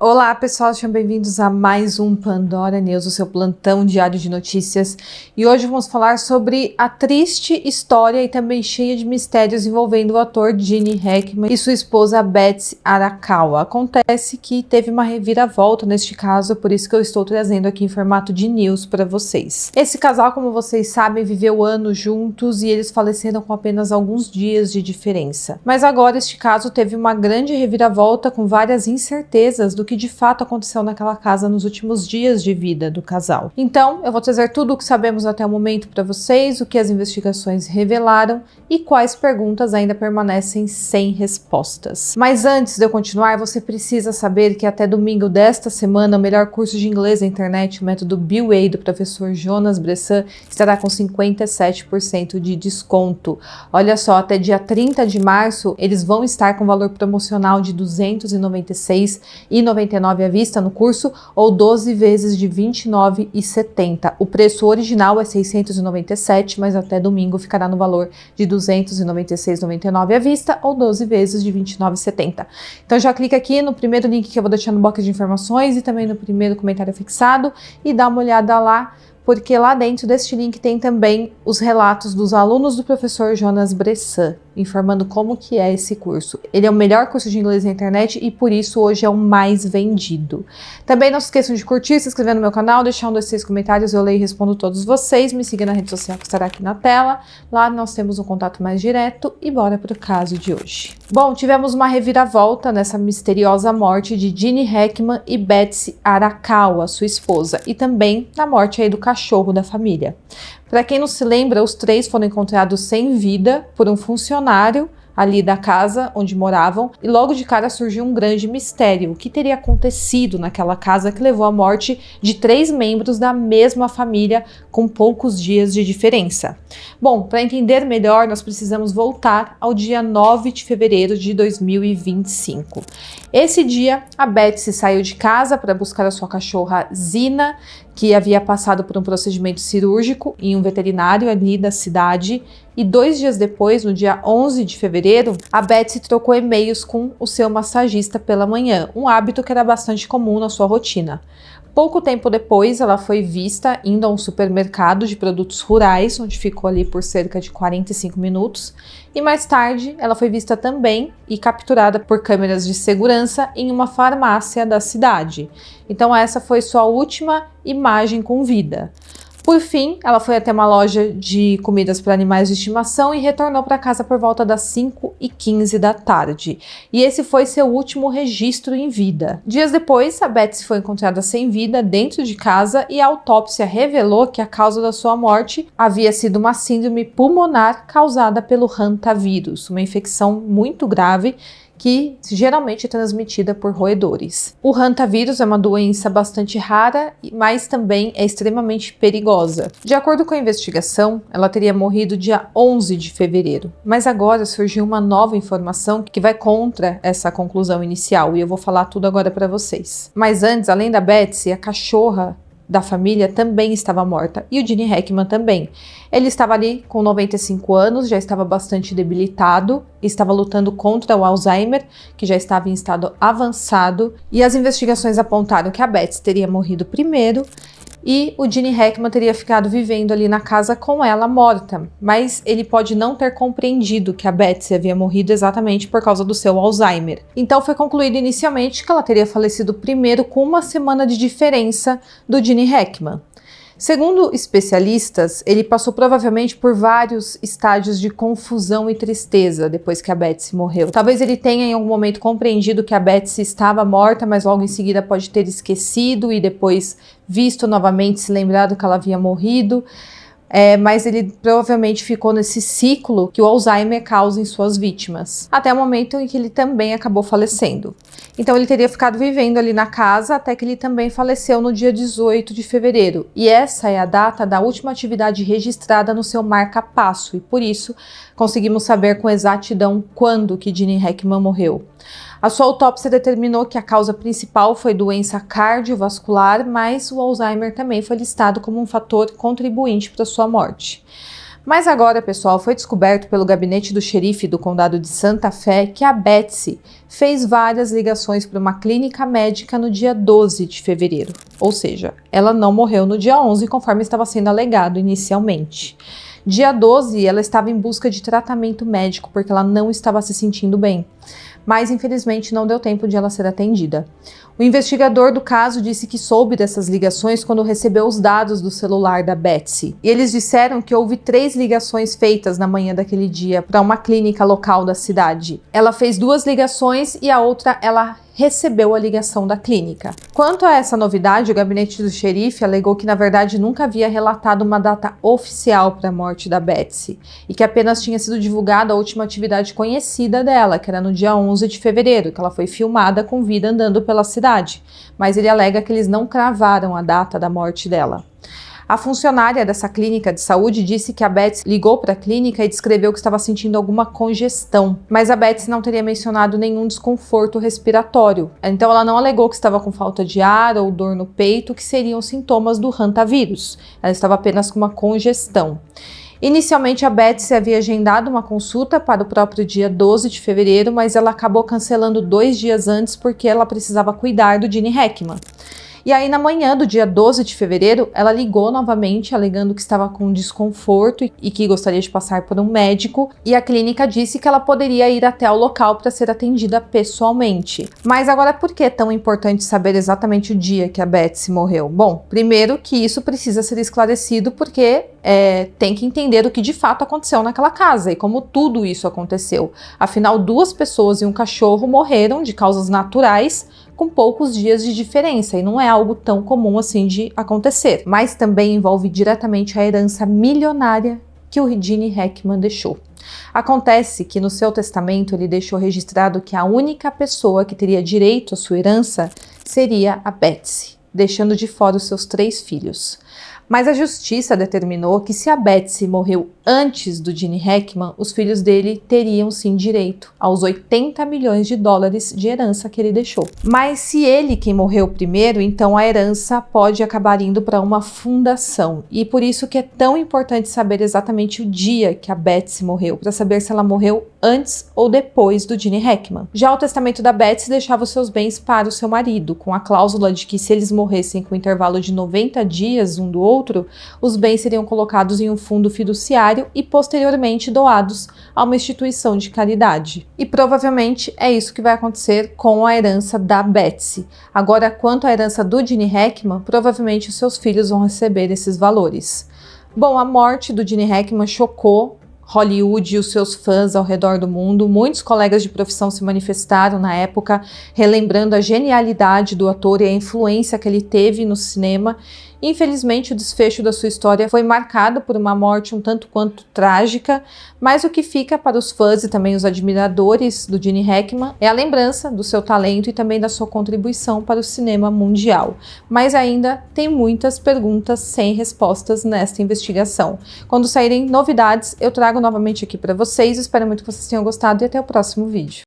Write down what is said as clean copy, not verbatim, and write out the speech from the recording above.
Olá pessoal, sejam bem-vindos a mais um Pandora News, o seu plantão diário de notícias. E hoje vamos falar sobre a triste história e também cheia de mistérios envolvendo o ator Gene Hackman e sua esposa Betsy Arakawa. Acontece que teve uma reviravolta neste caso, por isso que eu estou trazendo aqui em formato de news para vocês. Esse casal, como vocês sabem, viveu anos juntos e eles faleceram com apenas alguns dias de diferença. Mas agora este caso teve uma grande reviravolta com várias incertezas do que de fato aconteceu naquela casa nos últimos dias de vida do casal. Então, eu vou trazer tudo o que sabemos até o momento para vocês, o que as investigações revelaram e quais perguntas ainda permanecem sem respostas. Mas antes de eu continuar, você precisa saber que até domingo desta semana, o melhor curso de inglês da internet, o método BeWay do professor Jonas Bressan, estará com 57% de desconto. Olha só, até dia 30 de março, eles vão estar com valor promocional de R$ 296,99 à vista no curso ou 12 vezes de R$ 29,70. O preço original é R$ 697, mas até domingo ficará no valor de R$ 296,99 à vista ou 12 vezes de R$ 29,70. Então já clica aqui no primeiro link que eu vou deixar no box de informações e também no primeiro comentário fixado e dá uma olhada lá, porque lá dentro deste link tem também os relatos dos alunos do professor Jonas Bressan, informando como que é esse curso. Ele é o melhor curso de inglês na internet e por isso hoje é o mais vendido. Também não se esqueçam de curtir, se inscrever no meu canal, deixar um dos 6 comentários, eu leio e respondo todos vocês. Me siga na rede social que estará aqui na tela. Lá nós temos um contato mais direto e bora para o caso de hoje. Bom, tivemos uma reviravolta nessa misteriosa morte de Gene Hackman e Betsy Arakawa, sua esposa, e também na morte aí do cachorro da família. Para quem não se lembra, os três foram encontrados sem vida por um funcionário ali da casa onde moravam e logo de cara surgiu um grande mistério. O que teria acontecido naquela casa que levou à morte de 3 membros da mesma família com poucos dias de diferença? Bom, para entender melhor, nós precisamos voltar ao dia 9 de fevereiro de 2025. Esse dia, a Betsy saiu de casa para buscar a sua cachorra Zina, que havia passado por um procedimento cirúrgico em um veterinário ali da cidade. E 2 dias depois, no dia 11 de fevereiro, a Betsy trocou e-mails com o seu massagista pela manhã, um hábito que era bastante comum na sua rotina. Pouco tempo depois, ela foi vista indo a um supermercado de produtos rurais, onde ficou ali por cerca de 45 minutos. E mais tarde, ela foi vista também e capturada por câmeras de segurança em uma farmácia da cidade. Então essa foi sua última imagem com vida. Por fim, ela foi até uma loja de comidas para animais de estimação e retornou para casa por volta das 5h15 da tarde. E esse foi seu último registro em vida. Dias depois, a Betsy foi encontrada sem vida dentro de casa e a autópsia revelou que a causa da sua morte havia sido uma síndrome pulmonar causada pelo hantavírus, uma infecção muito grave que geralmente é transmitida por roedores. O hantavírus é uma doença bastante rara, mas também é extremamente perigosa. De acordo com a investigação, ela teria morrido dia 11 de fevereiro, mas agora surgiu uma nova informação que vai contra essa conclusão inicial e eu vou falar tudo agora para vocês. Mas antes, além da Betsy, a cachorra da família também estava morta e o Gene Hackman também. Ele estava ali com 95 anos, já estava bastante debilitado, estava lutando contra o Alzheimer, que já estava em estado avançado, e as investigações apontaram que a Betsy teria morrido primeiro e o Gene Hackman teria ficado vivendo ali na casa com ela morta, mas ele pode não ter compreendido que a Betsy havia morrido exatamente por causa do seu Alzheimer. Então foi concluído inicialmente que ela teria falecido primeiro com 1 semana de diferença do Gene Hackman. Segundo especialistas, ele passou provavelmente por vários estágios de confusão e tristeza depois que a Betsy morreu. Talvez ele tenha em algum momento compreendido que a Betsy estava morta, mas logo em seguida pode ter esquecido e depois visto novamente, se lembrado que ela havia morrido. Mas ele provavelmente ficou nesse ciclo que o Alzheimer causa em suas vítimas, até o momento em que ele também acabou falecendo. Então ele teria ficado vivendo ali na casa até que ele também faleceu no dia 18 de fevereiro. E essa é a data da última atividade registrada no seu marca-passo, e por isso conseguimos saber com exatidão quando que Gene Hackman morreu. A sua autópsia determinou que a causa principal foi doença cardiovascular, mas o Alzheimer também foi listado como um fator contribuinte para sua morte. Mas agora, pessoal, foi descoberto pelo gabinete do xerife do condado de Santa Fé que a Betsy fez várias ligações para uma clínica médica no dia 12 de fevereiro. Ou seja, ela não morreu no dia 11, conforme estava sendo alegado inicialmente. Dia 12, ela estava em busca de tratamento médico porque ela não estava se sentindo bem. Mas infelizmente não deu tempo de ela ser atendida. O investigador do caso disse que soube dessas ligações quando recebeu os dados do celular da Betsy. E eles disseram que houve 3 ligações feitas na manhã daquele dia para uma clínica local da cidade. Ela fez 2 ligações e a outra ela recebeu a ligação da clínica. Quanto a essa novidade, o gabinete do xerife alegou que na verdade nunca havia relatado uma data oficial para a morte da Betsy e que apenas tinha sido divulgada a última atividade conhecida dela, que era no dia 11 de fevereiro, que ela foi filmada com vida andando pela cidade, mas ele alega que eles não cravaram a data da morte dela. A funcionária dessa clínica de saúde disse que a Betsy ligou para a clínica e descreveu que estava sentindo alguma congestão, mas a Betsy não teria mencionado nenhum desconforto respiratório. Então ela não alegou que estava com falta de ar ou dor no peito, que seriam sintomas do hantavírus. Ela estava apenas com uma congestão. Inicialmente, a Betsy havia agendado uma consulta para o próprio dia 12 de fevereiro, mas ela acabou cancelando 2 dias antes porque ela precisava cuidar do Gene Hackman. E aí, na manhã do dia 12 de fevereiro, ela ligou novamente, alegando que estava com desconforto e que gostaria de passar por um médico, e a clínica disse que ela poderia ir até o local para ser atendida pessoalmente. Mas agora, por que é tão importante saber exatamente o dia que a Betsy morreu? Bom, primeiro que isso precisa ser esclarecido porque tem que entender o que de fato aconteceu naquela casa e como tudo isso aconteceu. Afinal, 2 pessoas e um cachorro morreram de causas naturais com poucos dias de diferença, e não é algo tão comum assim de acontecer, mas também envolve diretamente a herança milionária que o Gene Hackman deixou. Acontece que no seu testamento ele deixou registrado que a única pessoa que teria direito à sua herança seria a Betsy, deixando de fora os seus 3 filhos. Mas a justiça determinou que se a Betsy morreu antes do Gene Hackman, os filhos dele teriam sim direito aos 80 milhões de dólares de herança que ele deixou. Mas se ele quem morreu primeiro, então a herança pode acabar indo para uma fundação. E por isso que é tão importante saber exatamente o dia que a Betsy morreu, para saber se ela morreu antes ou depois do Gene Hackman. Já o testamento da Betsy deixava os seus bens para o seu marido, com a cláusula de que se eles morressem com um intervalo de 90 dias um do outro, os bens seriam colocados em um fundo fiduciário e posteriormente doados a uma instituição de caridade. E provavelmente é isso que vai acontecer com a herança da Betsy. Agora, quanto à herança do Gene Hackman, provavelmente os seus filhos vão receber esses valores. Bom, a morte do Gene Hackman chocou Hollywood e os seus fãs ao redor do mundo. Muitos colegas de profissão se manifestaram na época, relembrando a genialidade do ator e a influência que ele teve no cinema. Infelizmente, o desfecho da sua história foi marcado por uma morte um tanto quanto trágica, mas o que fica para os fãs e também os admiradores do Gene Hackman é a lembrança do seu talento e também da sua contribuição para o cinema mundial. Mas ainda tem muitas perguntas sem respostas nesta investigação. Quando saírem novidades, eu trago novamente aqui para vocês. Espero muito que vocês tenham gostado e até o próximo vídeo.